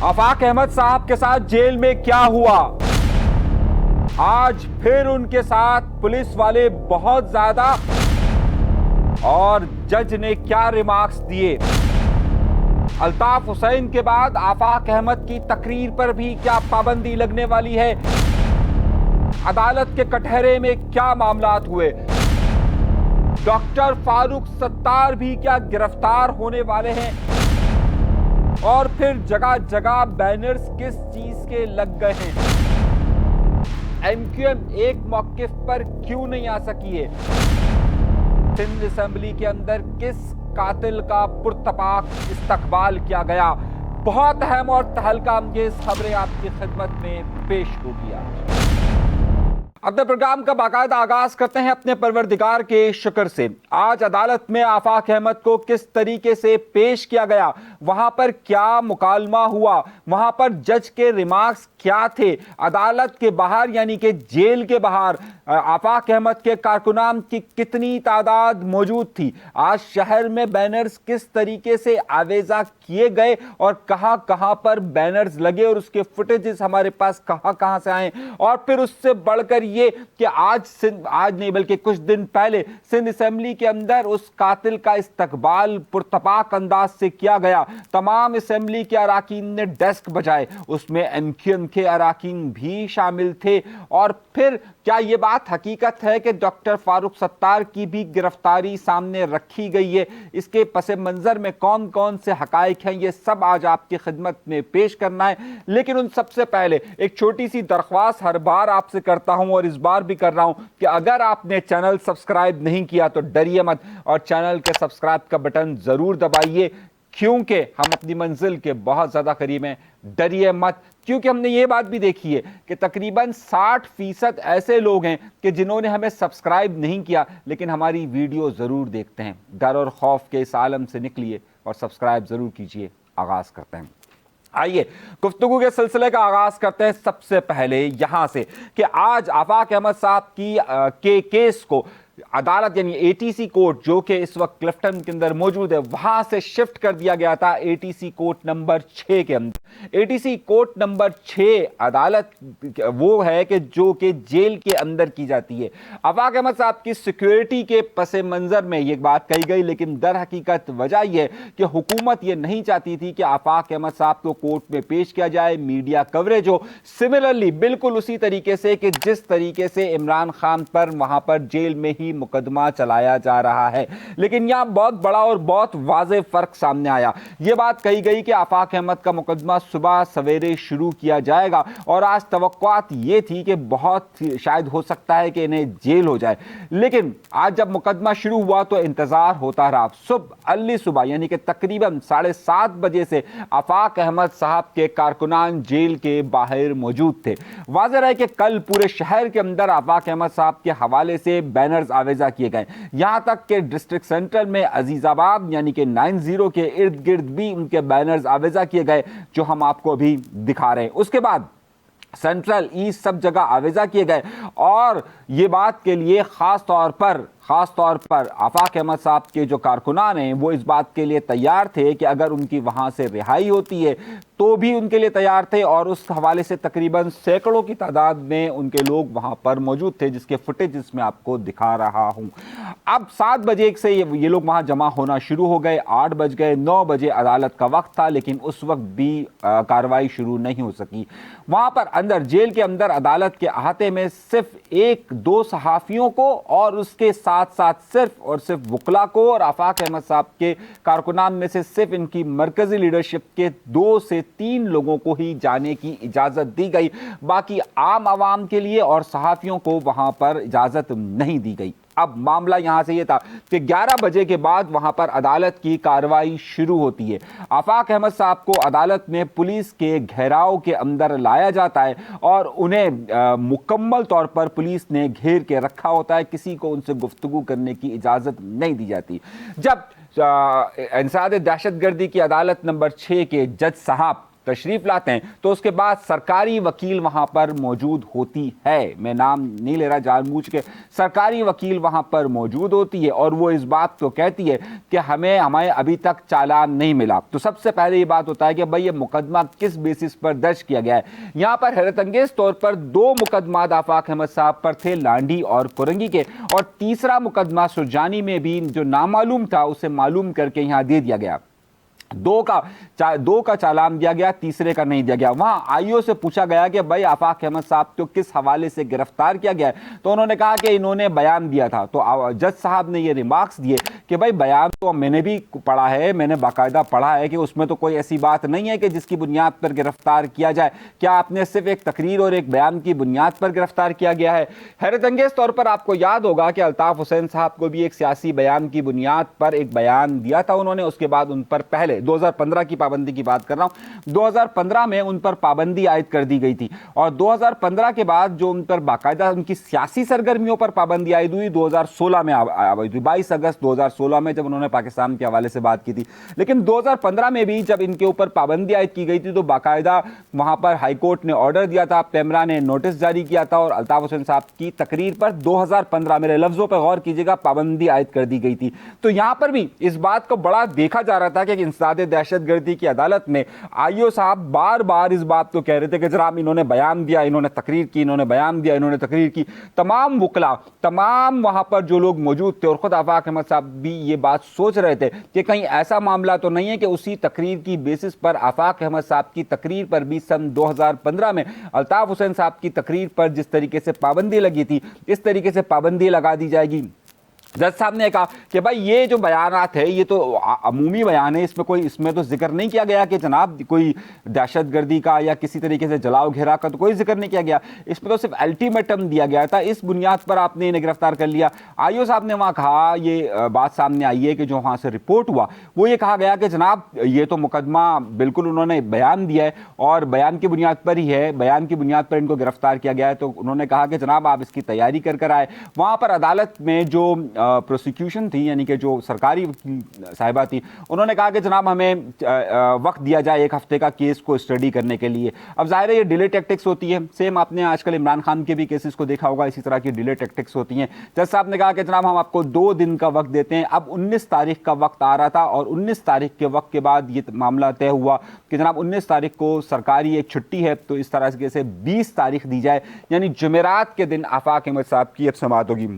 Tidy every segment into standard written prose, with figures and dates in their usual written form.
आफाक अहमद साहब के साथ जेल में क्या हुआ, आज फिर उनके साथ पुलिस वाले बहुत ज्यादा, और जज ने क्या रिमार्क्स दिए। अल्ताफ हुसैन के बाद आफाक अहमद की तकरीर पर भी क्या पाबंदी लगने वाली है। अदालत के कटहरे में क्या मामलात हुए। डॉक्टर फारूक सत्तार भी क्या गिरफ्तार होने वाले हैं। और फिर जगह जगह बैनर्स किस चीज के लग गए हैं। एमक्यूएम एक मौकिफ पर क्यों नहीं आ सकी है। सिंध असेंबली के अंदर किस कातिल का पुरतपाक इस्तकबाल किया गया। बहुत अहम और तहलका अंगेज खबरें आपकी खिदमत में पेश होगी। आज अपने प्रोग्राम का बाकायदा आगाज करते हैं अपने परवरदिगार के शुक्र से। आज अदालत में आफाक अहमद को किस तरीके से पेश किया गया, वहां पर क्या मुकालमा हुआ, वहां पर जज के रिमार्क्स क्या थे। अदालत के बाहर यानी कि जेल के बाहर आफाक अहमद के कारकुनान की कितनी तादाद मौजूद थी। आज शहर में बैनर्स किस तरीके से आवेजा किए गए और कहां कहां पर बैनर्स लगे और उसके फुटेजेस हमारे पास कहां कहां से आए। और फिर उससे बढ़कर ये कि आज नहीं बल्कि कुछ दिन पहले सिंध असेंबली के अंदर उस कातिल का इस्तकबाल पुरतपाक अंदाज से किया गया। तमाम असेंबली के अराकीन ने डेस्क बजाए, उसमें एमक्यूएम के अराकीन भी शामिल थे। और फिर क्या यह बात हकीकत है कि डॉक्टर फारूक सत्तार की भी गिरफ्तारी सामने रखी गई है। इसके पस मंजर में कौन कौन से हकाइक हैं, ये सब आज आपकी खिदमत में पेश करना है। लेकिन उन सबसे पहले एक छोटी सी दरख्वास्त हर बार आपसे करता हूं और इस बार भी कर रहा हूं कि अगर आपने चैनल सब्सक्राइब नहीं किया तो डरिए मत और चैनल के सब्सक्राइब का बटन जरूर दबाइए, क्योंकि हम अपनी मंजिल के बहुत ज्यादा करीब हैं। डरिए मत, क्योंकि हमने ये बात भी देखी है कि तकरीबन 60% ऐसे लोग हैं कि जिन्होंने हमें सब्सक्राइब नहीं किया लेकिन हमारी वीडियो जरूर देखते हैं। डर और खौफ के इस आलम से निकलिए और सब्सक्राइब जरूर कीजिए। आगाज करते हैं, आइए गुफ्तगू के सिलसिले का आगाज करते हैं। सबसे पहले यहां से कि आज आफाक अहमद साहब के केस को अदालत यानी एटीसी कोर्ट जो कि इस वक्त क्लिफ्टन के अंदर मौजूद है, वहां से शिफ्ट कर दिया गया था एटीसी कोर्ट नंबर 6 के अंदर। एटीसी कोर्ट नंबर 6 अदालत वो है कि जो कि जेल के अंदर की जाती है। आफाक अहमद साहब की सिक्योरिटी के पस मंजर में ये बात कही गई, लेकिन दर हकीकत वजह यह है कि हुकूमत ये नहीं चाहती थी कि आफाक अहमद साहब को कोर्ट में पेश किया जाए। मीडिया कवरेज हो सिमिलरली बिल्कुल उसी तरीके से कि जिस तरीके से इमरान खान पर वहां पर जेल में ही मुकदमा चलाया जा रहा है। लेकिन यहां बहुत बड़ा और बहुत वाज़ेह फर्क सामने आया। यह बात कही गई कि आफाक अहमद का मुकदमा सुबह सवेरे शुरू किया जाएगा और आज तवक्कुआत यह थी कि बहुत शायद हो सकता है कि इन्हें जेल हो जाए। लेकिन आज जब मुकदमा शुरू हुआ तो इंतजार होता रहा। अर्ली सुबह यानी कि तकरीबन 7:30 बजे से आफाक अहमद साहब के कारकुनान जेल के बाहर मौजूद थे। वाज़ेह है कि कल पूरे शहर के अंदर आफाक अहमद साहब के हवाले से बैनर्स आवेजा किए गए। यहां तक कि डिस्ट्रिक्ट सेंट्रल में अजीजाबाद यानी कि 90 के इर्द गिर्द भी उनके बैनर्स आवेजा किए गए, जो हम आपको अभी दिखा रहे हैं। उसके बाद सेंट्रल ईस्ट सब जगह आवेजा किए गए और ये बात के लिए खास तौर पर आफाक अहमद साहब के जो कारकुनान हैं वो इस बात के लिए तैयार थे कि अगर उनकी वहां से रिहाई होती है तो भी उनके लिए तैयार थे। और उस हवाले से तकरीबन सैकड़ों की तादाद में उनके लोग वहां पर मौजूद थे, जिसके फुटेज मैं आपको दिखा रहा हूं। अब 7 बजे से ये लोग वहां जमा होना शुरू हो गए। 8 बज गए, 9 बजे अदालत का वक्त था, लेकिन उस वक्त भी कार्रवाई शुरू नहीं हो सकी। वहां पर अंदर जेल के अंदर अदालत के अहाते में सिर्फ 1-2 सहाफियों को और उसके साथ साथ सिर्फ और सिर्फ वकला को और आफाक अहमद साहब के कारकुनान में से सिर्फ इनकी मरकजी लीडरशिप के 2 से 3 लोगों को ही जाने की इजाजत दी गई। बाकी आम आवाम के लिए और सहाफियों को वहां पर इजाजत नहीं दी गई। अब मामला यहां से यह था कि 11 बजे के बाद वहां पर अदालत की कार्रवाई शुरू होती है। आफाक अहमद साहब को अदालत में पुलिस के घेराव के अंदर लाया जाता है और उन्हें मुकम्मल तौर पर पुलिस ने घेर के रखा होता है। किसी को उनसे गुफ्तगू करने की इजाजत नहीं दी जाती। जब इंसदाद दहशतगर्दी की अदालत नंबर 6 के जज साहब तशरीफ लाते हैं तो उसके बाद सरकारी वकील वहां पर मौजूद होती है। मैं नाम नहीं ले रहा जानबूझ के, सरकारी वकील वहां पर मौजूद होती है और वो इस बात को कहती है कि हमें अभी तक चालान नहीं मिला। तो सबसे पहले ये बात होता है कि भाई ये मुकदमा किस बेसिस पर दर्ज किया गया है। यहां पर हैरत अंगेज तौर पर 2 मुकदमा आफाक अहमद साहब पर थे, लांडी और कोरंगी के, और तीसरा मुकदमा सुरजानी में भी जो नामालूम था उसे मालूम करके यहां दे दिया गया। 2 का चालान दिया गया, तीसरे का नहीं दिया गया। वहां आईओ से पूछा गया कि भाई आफाक अहमद साहब को किस हवाले से गिरफ्तार किया गया है, तो उन्होंने कहा कि इन्होंने बयान दिया था। तो जज साहब ने ये रिमार्क्स दिए कि भाई बयान तो मैंने भी पढ़ा है, मैंने बाकायदा पढ़ा है कि उसमें तो कोई ऐसी बात नहीं है कि जिसकी बुनियाद पर गिरफ्तार किया जाए। क्या आपने सिर्फ एक तकरीर और एक बयान की बुनियाद पर गिरफ्तार किया गया है? हैरत अंगेज तौर पर आपको याद होगा कि अल्ताफ हुसैन साहब को भी एक सियासी बयान की बुनियाद पर एक बयान दिया था उन्होंने, उसके बाद उन पर पहले 2015 की पाबंदी की बात कर रहा हूं, 2015 में उन पर पाबंदी आयद कर दी गई थी और 2015 के बाद जो उन पर बाकायदा उनकी सियासी सरगर्मियों पर पाबंदी आयद हुई 2016 में आयद हुई, 22 अगस्त 2016 में जब उन्होंने पाकिस्तान के हवाले से बात की थी। लेकिन 2015 में भी जब इनके ऊपर पाबंदी आयद की गई थी तो बाकायदा वहां पर हाईकोर्ट ने ऑर्डर दिया था, पेमरा ने नोटिस जारी किया था और अल्ताफ हुसैन साहब की तकरीर पर 2015, मेरे लफ्जों पर गौर कीजिएगा, पाबंदी आयद कर दी गई थी। तो यहां पर भी इस बात को बड़ा देखा जा रहा था कि इंसदाद दहशतगर्दी की अदालत में आईओ साहब बार बार इस बात को कह रहे थे कि जनाब इन्होंने बयान दिया, इन्होंने तकरीर की, इन्होंने बयान दिया, इन्होंने तकरीर की। तमाम वकला, तमाम वहां पर जो लोग मौजूद थे और खुद आफाक अहमद साहब भी ये बात सोच रहे थे कि कहीं ऐसा मामला तो नहीं है कि उसी तकरीर की बेसिस पर आफाक अहमद साहब की तकरीर पर भी सन 2015 में अल्ताफ हुसैन साहब की तकरीर पर जिस तरीके से पाबंदी लगी थी इस तरीके से पाबंदी लगा दी जाएगी। जज साहब ने कहा कि भाई ये जो बयानात है ये तो अमूमी बयान है, इसमें तो जिक्र नहीं किया गया कि जनाब कोई दहशतगर्दी का या किसी तरीके से जलाओ घेरा का तो कोई जिक्र नहीं किया गया, इसमें तो सिर्फ अल्टीमेटम दिया गया था, इस बुनियाद पर आपने इन्हें गिरफ्तार कर लिया। आईओ साहब ने वहां कहा, ये बात सामने आई है कि जो वहां से रिपोर्ट हुआ वो ये कहा गया कि जनाब ये तो मुकदमा बिल्कुल उन्होंने बयान दिया है और बयान की बुनियाद पर ही है, बयान की बुनियाद पर इनको गिरफ्तार किया गया है। तो उन्होंने कहा कि जनाब आप इसकी तैयारी कर आए। वहां पर अदालत में जो प्रोसिक्यूशन थी यानी कि जो सरकारी साहिबा थी उन्होंने कहा कि जनाब हमें वक्त दिया जाए 1 हफ्ते का केस को स्टडी करने के लिए। अब जाहिर है ये डिले टैक्टिक्स होती है, सेम आपने आजकल इमरान खान के भी केसेस को देखा होगा, इसी तरह की डिले टैक्टिक्स होती हैं। जज साहब ने कहा कि जनाब हम आपको 2 दिन का वक्त देते हैं। अब 19 तारीख का वक्त आ रहा था और 19 तारीख के वक्त के बाद ये मामला तय हुआ कि जनाब 19 तारीख को सरकारी एक छुट्टी है तो इस तरह से 20 तारीख दी जाए, यानी जुमेरात के दिन आफाक अहमद साहब की अब समाअत होगी।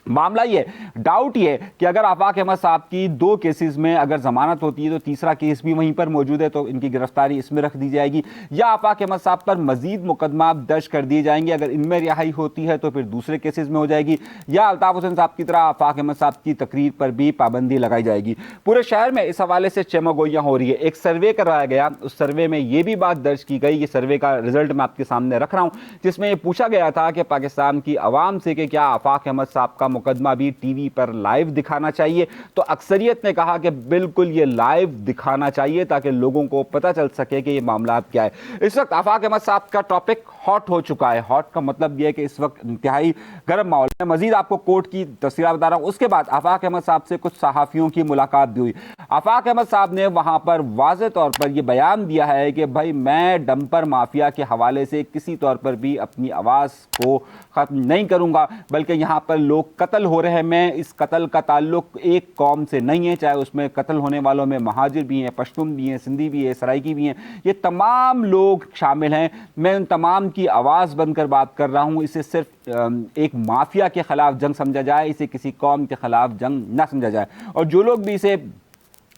मामला ये डाउट ये कि अगर आफाक अहमद साहब की 2 केसेस में अगर जमानत होती है तो तीसरा केस भी वहीं पर मौजूद है तो इनकी गिरफ्तारी इसमें रख दी जाएगी, या आफाक अहमद साहब पर मजीद मुकदमा दर्ज कर दिए जाएंगे। अगर इनमें रिहाई होती है तो फिर दूसरे केसेस में हो जाएगी, या अल्ताफ हुसैन साहब की तरह आफाक अहमद साहब की तकरीर पर भी पाबंदी लगाई जाएगी। पूरे शहर में इस हवाले से चमगोइयां हो रही है। एक सर्वे करवाया गया, उस सर्वे में यह भी बात दर्ज की गई, ये सर्वे का रिजल्ट मैं आपके सामने रख रहा हूं, जिसमें यह पूछा गया था कि पाकिस्तान की आवाम से कि क्या आफाक अहमद साहब का मुकदमा भी टीवी पर लाइव दिखाना चाहिए। तो अक्सरियत ने कहा कि बिल्कुल ये लाइव दिखाना चाहिए ताकि लोगों को पता चल सके कि ये मामला क्या है। इस वक्त आफाक अहमद साहब का टॉपिक हॉट हो चुका है। हॉट का मतलब यह है कि इस वक्त इंतहाई गर्म माहौल है। मजीद आपको कोर्ट की तस्वीर बता रहा हूं। उसके बाद आफाक अहमद साहब से कुछ सहाफियों की मुलाकात भी हुई। आफाक अहमद साहब ने वहां पर वाज़ेह तौर पर यह बयान दिया है कि भाई मैं डंपर माफिया के हवाले से किसी तौर पर भी अपनी आवाज को खत्म नहीं करूंगा, बल्कि यहां पर लोग कत्ल हो रहे हैं। मैं इस कत्ल का ताल्लुक एक कौम से नहीं है, चाहे उसमें कत्ल होने वालों में महाजिर भी हैं, पश्तून भी हैं, सिंधी भी है, सराइकी भी हैं, ये तमाम लोग शामिल हैं। मैं उन तमाम की आवाज़ बनकर बात कर रहा हूं। इसे सिर्फ एक माफिया के खिलाफ जंग समझा जाए, इसे किसी कौम के खिलाफ जंग ना समझा जाए। और जो लोग भी इसे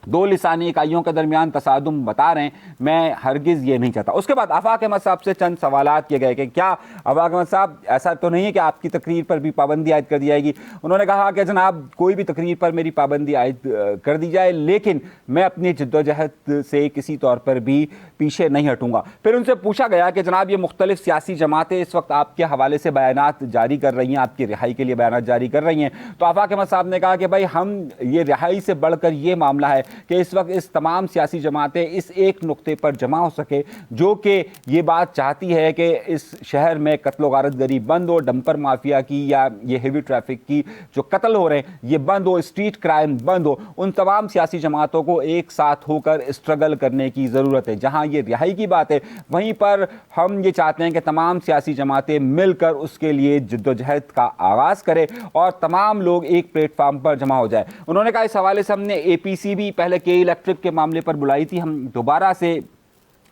2 लिसानी इकाइयों के दरमियान तसादुम बता रहे हैं, मैं हरगिज़ ये नहीं चाहता। उसके बाद आफाक अहमद साहब से चंद सवालात किए गए कि क्या आफाक अहमद साहब ऐसा तो नहीं है कि आपकी तकरीर पर भी पाबंदी आयद कर दी जाएगी। उन्होंने कहा कि जनाब कोई भी तकरीर पर मेरी पाबंदी आयद कर दी जाए, लेकिन मैं अपनी जद्दोजहद से किसी तौर पर भी पीछे नहीं हटूंगा। फिर उनसे पूछा गया कि जनाब ये मुख्तलिफ सियासी जमातें इस वक्त आपके हवाले से बयानात जारी कर रही हैं, आपकी रिहाई के लिए बयानात जारी कर रही हैं। तो आफाक अहमद साहब ने कहा कि भाई हम ये रिहाई से बढ़कर ये मामला है कि इस वक्त इस तमाम सियासी जमातें इस एक नुक्ते पर जमा हो सके, जो कि ये बात चाहती है कि इस शहर में कत्ल गारतगरी बंद हो, डंपर माफिया की या ये हेवी ट्रैफिक की जो कत्ल हो रहे हैं ये बंद हो, स्ट्रीट क्राइम बंद हो। उन तमाम सियासी जमातों को एक साथ होकर स्ट्रगल करने की ज़रूरत है। जहां ये रिहाई की बात है, वहीं पर हम ये चाहते हैं कि तमाम सियासी जमातें मिलकर उसके लिए जद्दोजहद का आगाज़ करें और तमाम लोग एक प्लेटफार्म पर जमा हो जाए। उन्होंने कहा इस हवाले से हमने APC भी पहले के इलेक्ट्रिक के मामले पर बुलाई थी, हम दोबारा से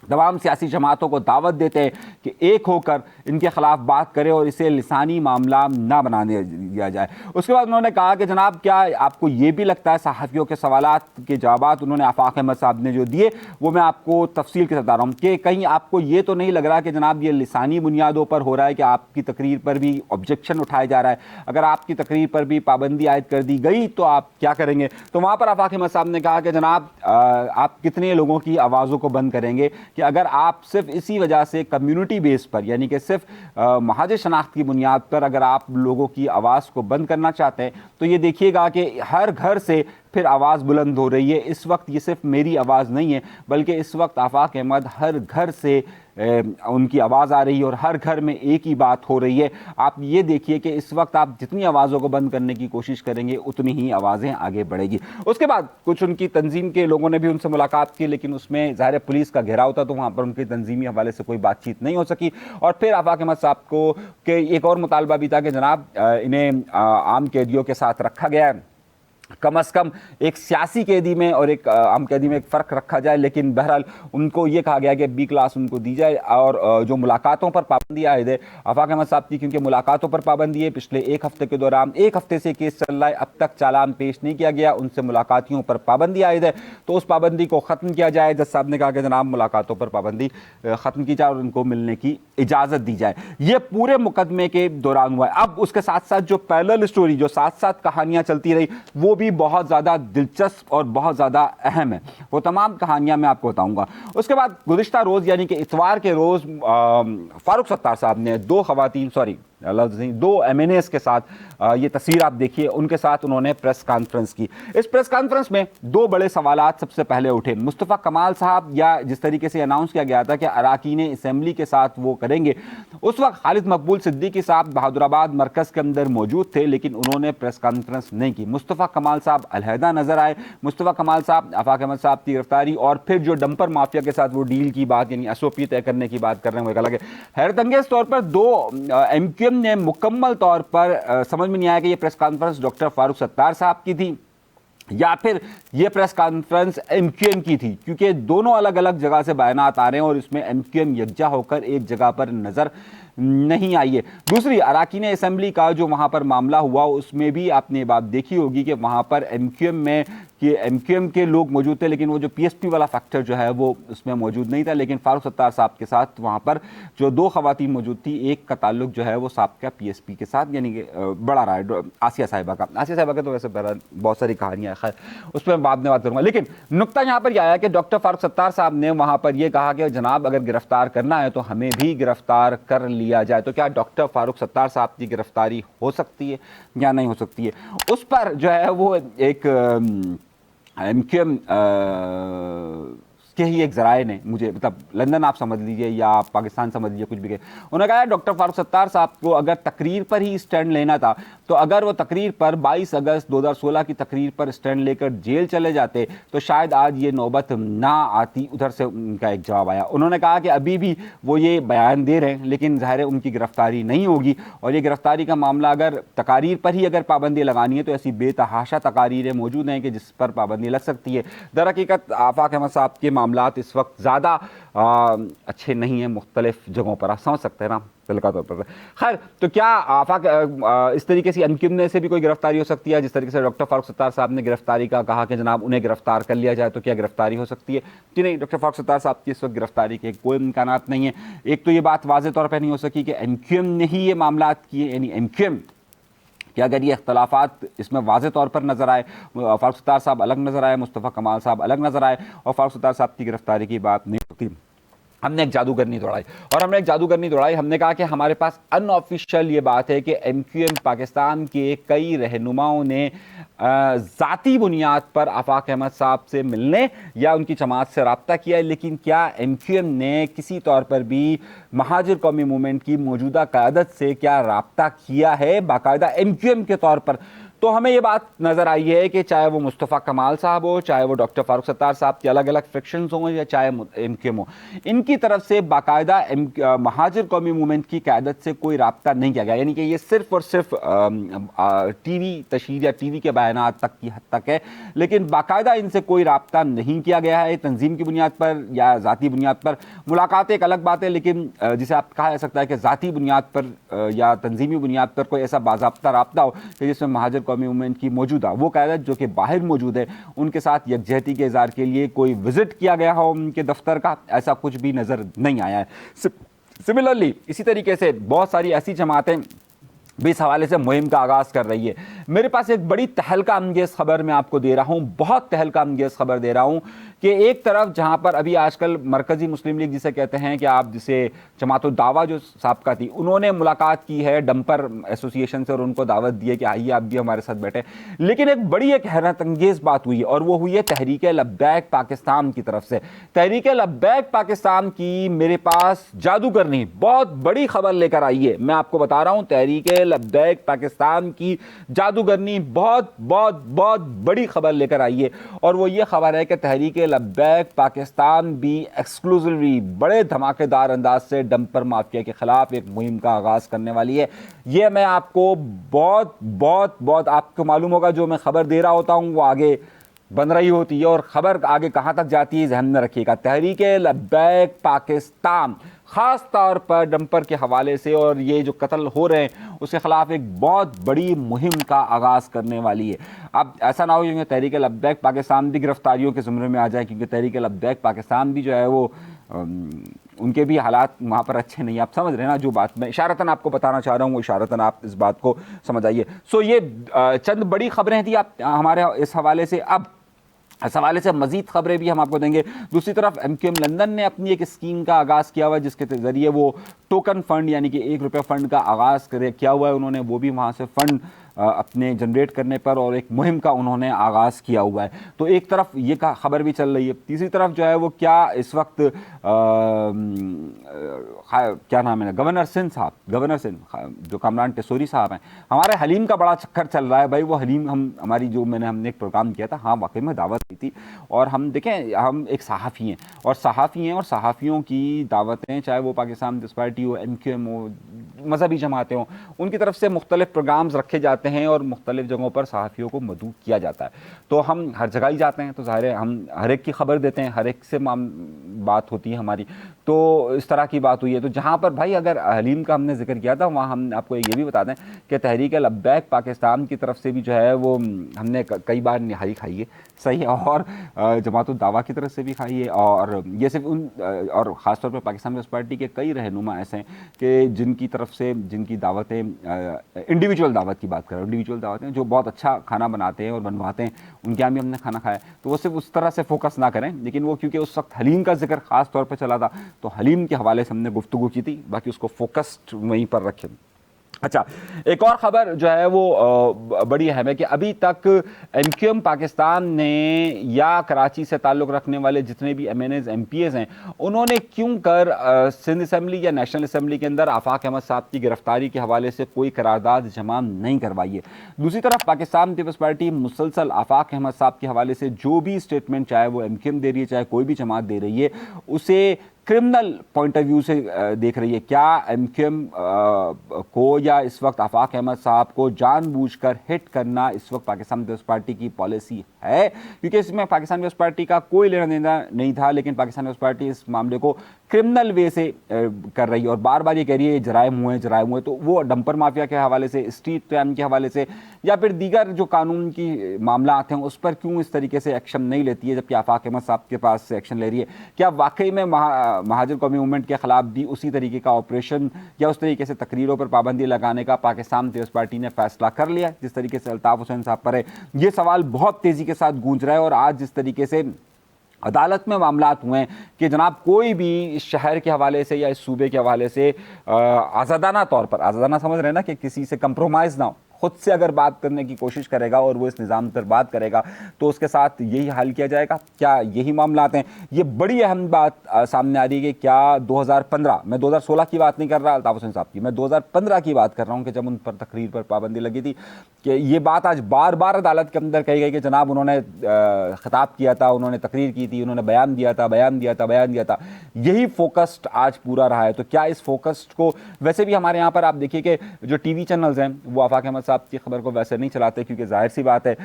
तमाम सियासी जमातों को दावत देते हैं कि एक होकर इनके खिलाफ बात करें और इसे लिसानी मामला ना बनाने दिया जाए। उसके बाद उन्होंने कहा कि जनाब क्या आपको ये भी लगता है, सहाफ़ियों के सवालात के जवाब उन्होंने आफाक अहमद साहब ने जो दिए वो मैं आपको तफसील के साथ बता रहा हूँ, कि कहीं आपको ये तो नहीं लग रहा कि जनाब ये लिसानी बुनियादों पर हो रहा है कि आपकी तकरीर पर भी ऑब्जेक्शन उठाया जा रहा है, अगर आपकी तकरीर पर भी पाबंदी आयद कर दी गई तो आप क्या करेंगे? तो वहाँ पर आफाक अहमद साहब ने कहा कि जनाब आप कितने लोगों की आवाज़ों को बंद करेंगे कि अगर आप सिर्फ इसी वजह से कम्युनिटी बेस पर, यानी कि सिर्फ महाज शनाख्त की बुनियाद पर अगर आप लोगों की आवाज़ को बंद करना चाहते हैं तो ये देखिएगा कि हर घर से फिर आवाज़ बुलंद हो रही है। इस वक्त ये सिर्फ मेरी आवाज़ नहीं है, बल्कि इस वक्त आफाक अहमद हर घर से उनकी आवाज़ आ रही है और हर घर में एक ही बात हो रही है। आप ये देखिए कि इस वक्त आप जितनी आवाज़ों को बंद करने की कोशिश करेंगे उतनी ही आवाज़ें आगे बढ़ेगी। उसके बाद कुछ उनकी तंजीम के लोगों ने भी उनसे मुलाकात की, लेकिन उसमें ज़ाहिर पुलिस का घेराव था तो वहाँ पर उनके तंजीमी हवाले से कोई बातचीत नहीं हो सकी। और फिर आफाक अहमद साहब को के एक और मुतालबा भी था कि जनाब इन्हें आम कैदियों के साथ रखा गया है, कम अज़ कम एक सियासी कैदी में और एक आम कैदी में एक फ़र्क रखा जाए, लेकिन बहरहाल उनको ये कहा गया कि B क्लास उनको दी जाए। और जो मुलाकातों पर पाबंदी आयद है आफाक अहमद साहब की, क्योंकि मुलाकातों पर पाबंदी है, पिछले एक हफ़्ते के दौरान 1 हफ़्ते से केस चल रहा है, अब तक चालान पेश नहीं किया गया, उनसे मुलाकातियों पर पाबंदी आयद है, तो उस पाबंदी को ख़त्म किया जाए। जज साहब ने कहा कि जनाब मुलाकातों पर पाबंदी ख़त्म की जाए और उनको मिलने की इजाज़त दी जाए। ये पूरे मुकदमे के दौरान हुआ है। अब उसके साथ साथ जो पैरेलल स्टोरी, जो साथ साथ कहानियाँ चलती रही, वो भी बहुत ज़्यादा दिलचस्प और बहुत ज़्यादा अहम है। वो तमाम कहानियाँ मैं आपको बताऊँगा। उसके बाद गुज़िश्ता रोज़ यानी कि इतवार के रोज़ फारूक सत्तार साहब ने दो MNAs के साथ ये तस्वीर आप देखिए, उनके साथ उन्होंने प्रेस कॉन्फ्रेंस की। इस प्रेस कॉन्फ्रेंस में दो बड़े सवालात सबसे पहले उठे। मुस्तफ़ा कमाल साहब, या जिस तरीके से अनाउंस किया गया था कि अराकीन असेंबली के साथ वो करेंगे, उस वक्त खालिद मकबूल सिद्दीकी साहब बहादुराबाद मरकज़ के अंदर मौजूद थे, लेकिन उन्होंने प्रेस कॉन्फ्रेंस नहीं की। मुस्तफ़ा कमाल साहब अलहदा नजर आए। मुस्तफ़ा कमाल साहब आफाक अहमद साहब की गिरफ्तारी और फिर जो डंपर माफिया के साथ वो डील की बात, यानी SOP तय करने की बात कर रहे हैं, वो एक अलग है। हैरत अंगेज तौर पर दो MQM ने मुकम्मल तौर पर समझ में नहीं आया कि ये press conference doctor Farooq Sattar साहब की थी या फिर ये प्रेस कॉन्फ्रेंस MQM की थी, क्योंकि दोनों अलग अलग जगह से बयानात आ रहे हैं और इसमें MQM यकजा होकर एक जगह पर नजर नहीं आई है। दूसरी, अराकीन असेंबली का जो वहाँ पर मामला हुआ, उसमें भी आपने ये बात देखी होगी कि वहाँ पर MQM के लोग मौजूद थे, लेकिन वो जो PSP वाला फैक्टर जो है वो उसमें मौजूद नहीं था। लेकिन फारूक सत्तार साहब के साथ वहाँ पर जो दो खवातीन मौजूद थी, एक का ताल्लुक जो है वो साबिक़ा PSP के साथ, यानी कि बड़ा रहा है आसिया साहिबा का। आसिया साहिबा का तो वैसे बहुत सारी कहानियाँ, खैर उस पर बाद में बात करूँगा। लेकिन नुक्ता यहाँ पर यह आया कि डॉक्टर फारूक सत्तार साहब ने वहाँ पर यह कहा कि जनाब अगर गिरफ्तार करना है तो हमें भी गिरफ्तार कर लिया जाए। तो क्या डॉक्टर फारूक सत्तार साहब की गिरफ्तारी हो सकती है या नहीं हो सकती है? उस पर जो है वो एक MQM के ही एक ज़राए ने मुझे, मतलब लंदन आप समझ लीजिए या पाकिस्तान समझ लीजिए, कुछ भी कहे, उन्होंने कहा डॉक्टर फारूक सत्तार साहब को अगर तकरीर पर ही स्टैंड लेना था तो अगर वो तकरीर पर 22 अगस्त 2016 की तकरीर पर स्टैंड लेकर जेल चले जाते तो शायद आज ये नौबत ना आती। उधर से उनका एक जवाब आया। उन्होंने कहा कि अभी भी वो ये बयान दे रहे हैं, लेकिन ज़ाहिर है उनकी गिरफ्तारी नहीं होगी, और ये गिरफ्तारी का मामला अगर तकारीर पर ही अगर पाबंदी लगानी है तो ऐसी बेतहाशा तकारीरें मौजूद हैं कि जिस पर पाबंदी लग सकती है। दर हकीकत आफाक अहमद साहब के मामलात इस वक्त ज़्यादा अच्छे नहीं हैं मुख्तलिफ जगहों पर, आप समझ सकते हैं ना तलका तौर पर। खैर, तो क्या आफाक इस तरीके से MQM से भी कोई गिरफ्तारी हो सकती है? जिस तरीके से डॉक्टर फारूक सत्तार साहब ने गिरफ्तारी का कहा कि जनाब उन्हें गिरफ्तार कर लिया जाए, तो क्या गिरफ्तारी हो सकती है? जी नहीं, डॉक्टर फारूक सत्तार साहब की इस वक्त गिरफ्तारी के कोई इम्कानात नहीं है। एक तो ये बात वाज़े तौर पर नहीं हो सकी कि MQM ने ही ये मामलात किए, यानी MQM कि अगर ये इख्तलाफात इसमें वाज़े तौर पर नज़र आए, फारूक सत्तार साहब अलग नज़र आए, मुस्तफ़ा कमाल साहब अलग नज़र आए, और फारूक सत्तार साहब की गिरफ्तारी की बात नहीं होती। हमने एक जादूगरनी दौड़ाई और हमने एक जादूगरनी दौड़ाई। हमने कहा कि हमारे पास अनऑफिशियल ये बात है कि एमक्यूएम पाकिस्तान के कई रहनुमाओं ने ज़ाती बुनियाद पर आफाक अहमद साहब से मिलने या उनकी जमात से रब्ता किया है, लेकिन क्या एमक्यूएम ने किसी तौर पर भी महाजिर कौमी मूवमेंट की मौजूदा क़यादत से क्या रब्ता किया है बाकायदा एमक्यूएम के तौर पर? तो हमें ये बात नज़र आई है कि चाहे वो मुस्तफ़ा कमाल साहब हो, चाहे वो डॉक्टर फारूक सत्तार साहब के अलग अलग फ्रिक्शंस हों, या चाहे एमक्यूएम हो, इनकी तरफ से बाकायदा महाजिर कौमी मूवमेंट की क़यादत से कोई रब्ता नहीं किया गया। यानी कि ये सिर्फ और सिर्फ टीवी तशहीर या टीवी के बयानात तक की हद तक है, लेकिन बाकायदा इनसे कोई रब्ता नहीं किया गया है तंजीम की बुनियाद पर या ज़ाती बुनियाद पर। मुलाकात एक अलग बात है, लेकिन जिसे आप कहा जा सकता है कि ज़ाती बुनियाद पर या तंजीमी बुनियाद पर कोई ऐसा बाज़ाब्ता रब्ता हो कि जिसमें महाजिर कौमी मूवमेंट की मौजूदा वो क़यादत जो कि बाहर मौजूद है उनके साथ यकजहती के इज़हार के लिए कोई विजिट किया गया हो उनके दफ्तर का, ऐसा कुछ भी नज़र नहीं आया है। सिमिलरली इसी तरीके से बहुत सारी ऐसी जमातें भी इस हवाले से मुहिम का आगाज़ कर रही है। मेरे पास एक बड़ी तहलका अंगेज़ खबर मैं आपको दे रहा हूँ, बहुत तहलका अंगेज़ खबर दे रहा हूँ कि एक तरफ जहाँ पर अभी आजकल मरकज़ी मुस्लिम लीग जिसे कहते हैं कि आप जिसे जमातुल दावा जो साबका थी, उन्होंने मुलाकात की है डंपर एसोसिएशन से और उनको दावत दी है कि आइए आप भी हमारे साथ बैठे। लेकिन एक बड़ी एक हैरत अंगेज़ बात हुई और वो हुई है तहरीक लब्बैक पाकिस्तान की तरफ से। तहरीक लब्बैक पाकिस्तान की मेरे पास जादूगरनी बहुत बड़ी खबर लेकर आई है। मैं आपको बता रहा हूँ, तहरीक लब्बैक पाकिस्तान की जादूगरनी बहुत बहुत बहुत बड़ी खबर लेकर आई है और वो ये खबर है कि तहरीक लब्बैक पाकिस्तान भी एक्सक्लूसिवली बड़े धमाकेदार अंदाज से डंपर माफिया के खिलाफ एक मुहिम का आगाज़ करने वाली है। ये मैं आपको बहुत बहुत बहुत आपको मालूम होगा, जो मैं खबर दे रहा होता हूँ वो आगे बन रही होती है और ख़बर आगे कहाँ तक जाती है ज़हन में रखिएगा। तहरीक लब्बैक पाकिस्तान ख़ास तौर पर डंपर के हवाले से और ये जो कत्ल हो रहे हैं उसके ख़िलाफ़ एक बहुत बड़ी मुहिम का आगाज़ करने वाली है। अब ऐसा ना हो कि तहरीक लब्बैक पाकिस्तान भी गिरफ्तारियों के ज़ुमरे में आ जाए, क्योंकि तहरीक लब्बैक पाकिस्तान भी जो है वो उनके भी हालात वहाँ पर अच्छे नहीं। आप समझ रहे हैं ना जो बात मैं इशारतन आपको बताना चाह रहा हूँ, वो इशारतन आप इस बात को समझ आइए। सो ये चंद बड़ी खबरें थी आप हमारे इस हवाले से। अब इस हवाले से मज़ीद खबरें भी हम आपको देंगे। दूसरी तरफ एमक्यूएम लंदन ने अपनी एक स्कीम का आगाज़ किया हुआ है जिसके ज़रिए वो टोकन फ़ंड यानी कि ₹1 फ़ंड का आगाज़ किया हुआ है उन्होंने, वो भी वहाँ से फ़ंड अपने जनरेट करने पर और एक मुहिम का उन्होंने आगाज़ किया हुआ है। तो एक तरफ ये का खबर भी चल रही है, तीसरी तरफ जो है वो क्या इस वक्त क्या नाम है गवर्नर सिंध साहब, गवर्नर सिंध जो कामरान टेसोरी साहब हैं, हमारे हलीम का बड़ा चक्कर चल रहा है भाई। वो हलीम हमने एक प्रोग्राम किया था, हाँ वाकई में दावत दी थी और हम देखें हम एक सहाफ़ी हैं और सहाफ़ियों की दावतें चाहे वो पाकिस्तान पीपल्स पार्टी हो, एमक्यूएम हो, मजहबी जमातें हों, उनकी तरफ से मुख्तलिफ प्रोग्राम्स रखे जाते हैं और मुख्तलिफ जगहों पर सहाफ़ियों को मदऊ किया जाता है। तो हम हर जगह ही जाते हैं तो ज़ाहिर है हम हर एक की खबर देते हैं, हर एक से बात होती है हमारी। तो इस तरह की बात हुई है। तो जहाँ पर भाई अगर हलीम का हमने जिक्र किया था वहाँ हम आपको ये भी बता दें कि तहरीक लब्बैक पाकिस्तान की तरफ से भी जो है वो हमने कई बार निहारी खाई है, सही है, और जमातुल दावा की तरफ से भी खाई है। और ये सिर्फ और ख़ासतौर पर पाकिस्तान पीपल्स पार्टी के कई रहनुमा ऐसे हैं कि जिनकी तरफ से जिनकी दावतें इंडिविजुअल दावत की बात कर रहे हैं, इंडिविजुअल दावतें जो बहुत अच्छा खाना बनाते हैं और बनवाते हैं, उनके यहाँ भी हमने खाना खाया। तो वो सिर्फ उस तरह से फोकस ना करें, लेकिन वो क्योंकि उस वक्त हलीम का जिक्र ख़ास तौर पर चला था तो हलीम के हवाले से हमने गुफ्तगू की थी, बाकी उसको फोकस्ड वहीं पर रखें। अच्छा, एक और ख़बर जो है वो बड़ी अहम है कि अभी तक एमक्यूएम पाकिस्तान ने या कराची से ताल्लुक़ रखने वाले जितने भी MNAs MPAs हैं उन्होंने क्यों कर सिंध असम्बली या नेशनल असम्बली के अंदर आफाक अहमद साहब की गिरफ्तारी के हवाले से कोई करारदाद जमा नहीं करवाई है। दूसरी तरफ पाकिस्तान पीपल्स पार्टी मुसलसल आफाक अहमद साहब के हवाले से जो भी स्टेटमेंट चाहे वो एमक्यूएम दे रही है चाहे कोई भी जमात दे रही है उसे क्रिमिनल पॉइंट ऑफ व्यू से देख रही है। क्या एमक्यूएम को या इस वक्त आफाक अहमद साहब को जानबूझकर हिट करना इस वक्त पाकिस्तान पीपल्स पार्टी की पॉलिसी है? क्योंकि इसमें पाकिस्तान पीपल्स पार्टी का कोई लेना देना नहीं था, लेकिन पाकिस्तान पीपल्स पार्टी इस मामले को क्रिमिनल वे से कर रही है और बार बार ये कह रही है जराइम हुए। तो वो डंपर माफिया के हवाले से, स्ट्रीट क्राइम के हवाले से या फिर दीगर जो कानून की मामला आते हैं उस पर क्यों इस तरीके से एक्शन नहीं लेती है, जबकि आफाक अहमद साहब के पास से एक्शन ले रही है? क्या वाकई में महाजिर कौमी मूवमेंट के खिलाफ भी उसी तरीके का ऑपरेशन या उस तरीके से तकरीरों पर पाबंदी लगाने का पाकिस्तान पीपल्स पार्टी ने फैसला कर लिया जिस तरीके से अल्ताफ हुसैन साहब पर है? ये सवाल बहुत तेजी के साथ गूंज रहा है और आज जिस तरीके से अदालत में मामलात हुए हैं कि जनाब कोई भी इस शहर के हवाले से या इस सूबे के हवाले से आज़ादाना तौर पर, आज़ादाना समझ रहे हैं ना, कि किसी से कंप्रोमाइज़ ना हो, खुद से अगर बात करने की कोशिश करेगा और वो इस निज़ाम पर बात करेगा तो उसके साथ यही हाल किया जाएगा। क्या यही मामलात हैं? ये बड़ी अहम बात सामने आ रही है कि क्या 2015, मैं 2016 की बात नहीं कर रहा अल्ताफ़ हुसैन साहब की, मैं 2015 की बात कर रहा हूँ कि जब उन पर तकरीर पर पाबंदी लगी थी, कि ये बात आज बार बार अदालत के अंदर कही गई कि जनाब उन्होंने खिताब किया था, उन्होंने तकरीर की थी, उन्होंने बयान दिया था। यही फोकस्ड आज पूरा रहा है। तो क्या इस फोकस्ड को, वैसे भी हमारे यहाँ पर आप देखिए कि जो टीवी चैनल्स हैं वो आफाक अहमद साहब की खबर को वैसे नहीं चलाते, क्योंकि जाहिर सी बात है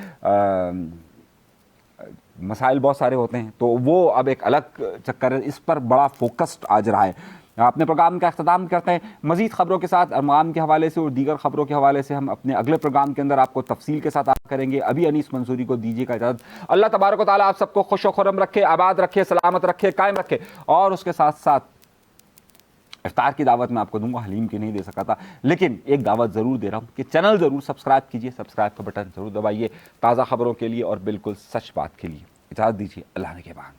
मसाइल बहुत सारे होते हैं, तो वो अब एक अलग चक्कर है। इस पर बड़ा फोकस्ड आज रहा है। अपने प्रोग्राम का अख्ताम करते हैं मज़ीद खबरों के साथ, अरमान के हवाले से और दीगर खबरों के हवाले से हम अपने अगले प्रोग्राम के अंदर आपको तफसील के साथ करेंगे। अभी अनीस मंसूरी को दीजिएगा इजाज़त। अल्लाह तबारक व तआला आप सबको खुश व खुर्रम रखे, आबाद रखे, सलामत रखे, कायम रखे। और उसके साथ साथ इफ्तार की दावत मैं आपको दूंगा, हलीम की नहीं दे सका था, लेकिन एक दावत ज़रूर दे रहा हूँ कि चैनल ज़रूर सब्सक्राइब कीजिए, सब्सक्राइब का बटन ज़रूर दबाइए ताज़ा खबरों के लिए और बिल्कुल सच बात के लिए। इजाज़त दीजिए, अल्लाह ने के बाद।